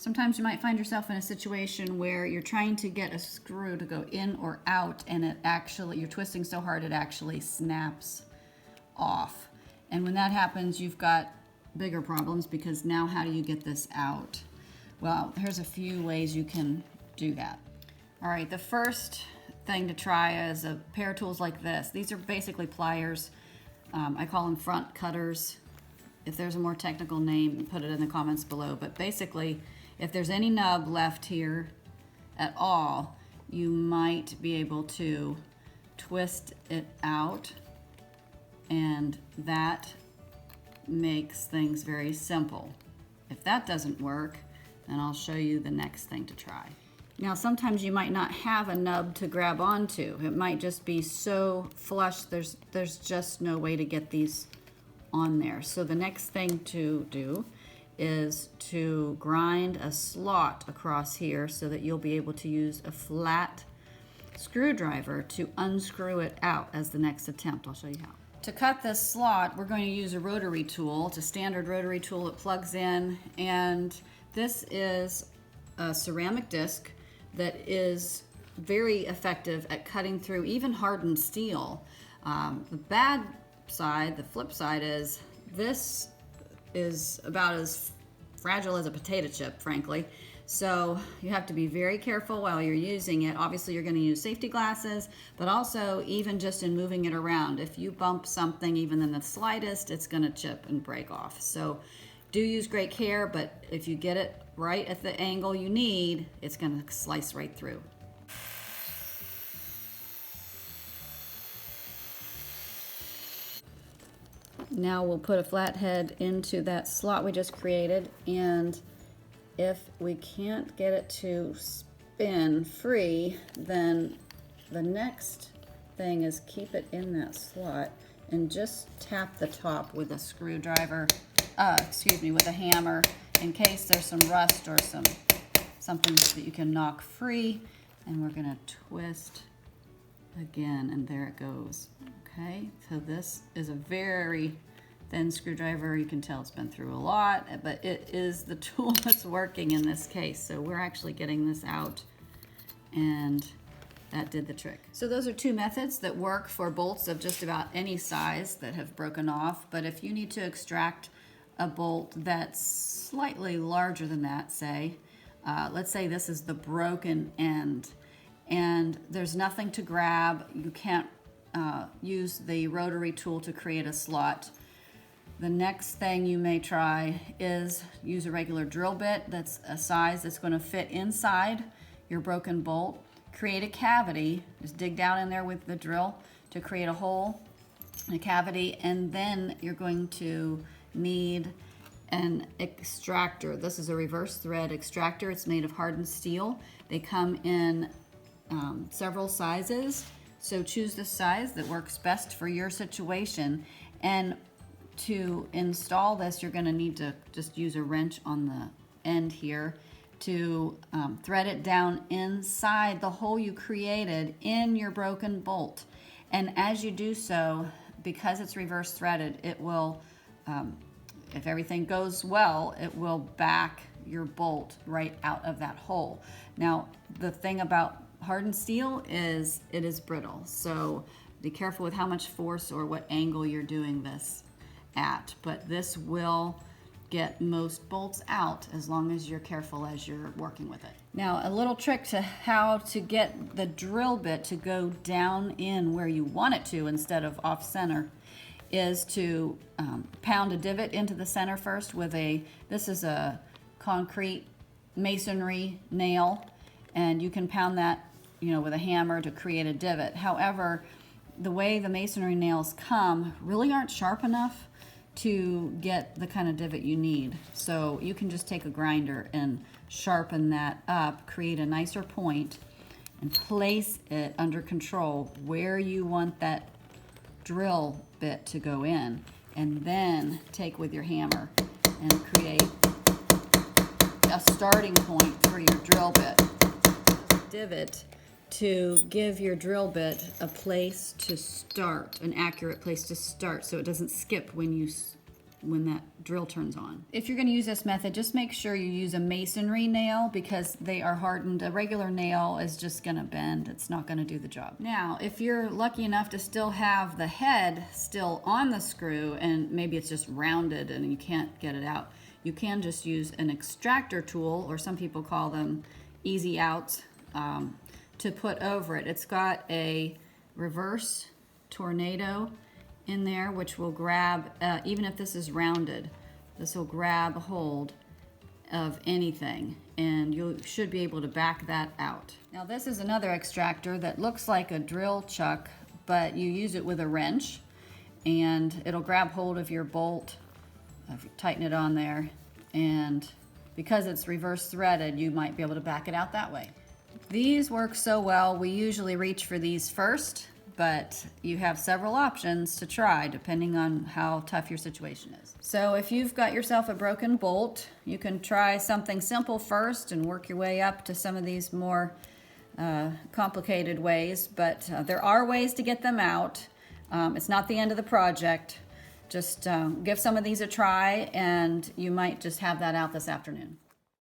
Sometimes you might find yourself in a situation where you're trying to get a screw to go in or out, and you're twisting so hard it actually snaps off. And when that happens, you've got bigger problems, because now how do you get this out? Well, here's a few ways you can do that. All right, the first thing to try is a pair of tools like this. These are basically pliers. I call them front cutters. If there's a more technical name, put it in the comments below. But basically, if there's any nub left here at all, you might be able to twist it out, and that makes things very simple. If that doesn't work, then I'll show you the next thing to try. Now, sometimes you might not have a nub to grab onto. It might just be so flush, there's just no way to get these on there. So the next thing to do is to grind a slot across here so that you'll be able to use a flat screwdriver to unscrew it out as the next attempt. I'll show you how. To cut this slot, we're going to use a rotary tool. It's a standard rotary tool. It plugs in, and this is a ceramic disc that is very effective at cutting through even hardened steel. The bad side, the flip side, is this is about as fragile as a potato chip, frankly. So you have to be very careful while you're using it. Obviously, you're going to use safety glasses, but also even just in moving it around, if you bump something even in the slightest, it's going to chip and break off. So do use great care, but if you get it right at the angle you need, it's going to slice right through. Now we'll put a flathead into that slot we just created, and if we can't get it to spin free, then the next thing is keep it in that slot and just tap the top with a screwdriver, with a hammer, in case there's some rust or something that you can knock free. And we're gonna twist again, and there it goes. Okay, so this is a very thin screwdriver. You can tell it's been through a lot, but it is the tool that's working in this case. So we're actually getting this out, and that did the trick. So those are two methods that work for bolts of just about any size that have broken off. But if you need to extract a bolt that's slightly larger than that, say, let's say this is the broken end, and there's nothing to grab, you can't use the rotary tool to create a slot. The next thing you may try is use a regular drill bit that's a size that's going to fit inside your broken bolt. Create a cavity, just dig down in there with the drill to create a hole, a cavity, and then you're going to need an extractor. This is a reverse thread extractor. It's made of hardened steel. They come in several sizes, so choose the size that works best for your situation. And to install this, you're going to need to just use a wrench on the end here to thread it down inside the hole you created in your broken bolt. And as you do so, because it's reverse threaded, it will, if everything goes well, it will back your bolt right out of that hole. Now, the thing about hardened steel is it is brittle, so be careful with how much force or what angle you're doing this at, but this will get most bolts out as long as you're careful as you're working with it. Now, a little trick to how to get the drill bit to go down in where you want it to instead of off center is to pound a divot into the center first with this is a concrete masonry nail, and you can pound that with a hammer to create a divot. However, the way the masonry nails come really aren't sharp enough to get the kind of divot you need. So you can just take a grinder and sharpen that up, create a nicer point, and place it under control where you want that drill bit to go in, and then take with your hammer and create a starting point for your drill bit. Divot to give your drill bit a place to start, an accurate place to start, so it doesn't skip when you when that drill turns on. If you're going to use this method, just make sure you use a masonry nail because they are hardened. A regular nail is just going to bend. It's not going to do the job. Now, if you're lucky enough to still have the head still on the screw and maybe it's just rounded and you can't get it out, you can just use an extractor tool, or some people call them easy outs, to put over it. It's got a reverse tornado in there, which will grab, even if this is rounded, this will grab a hold of anything and you should be able to back that out. Now this is another extractor that looks like a drill chuck, but you use it with a wrench and it'll grab hold of your bolt if you tighten it on there, and because it's reverse threaded you might be able to back it out that way. These work so well, we usually reach for these first, but you have several options to try depending on how tough your situation is. So if you've got yourself a broken bolt, you can try something simple first and work your way up to some of these more complicated ways, but there are ways to get them out. It's not the end of the project. Just give some of these a try and you might just have that out this afternoon.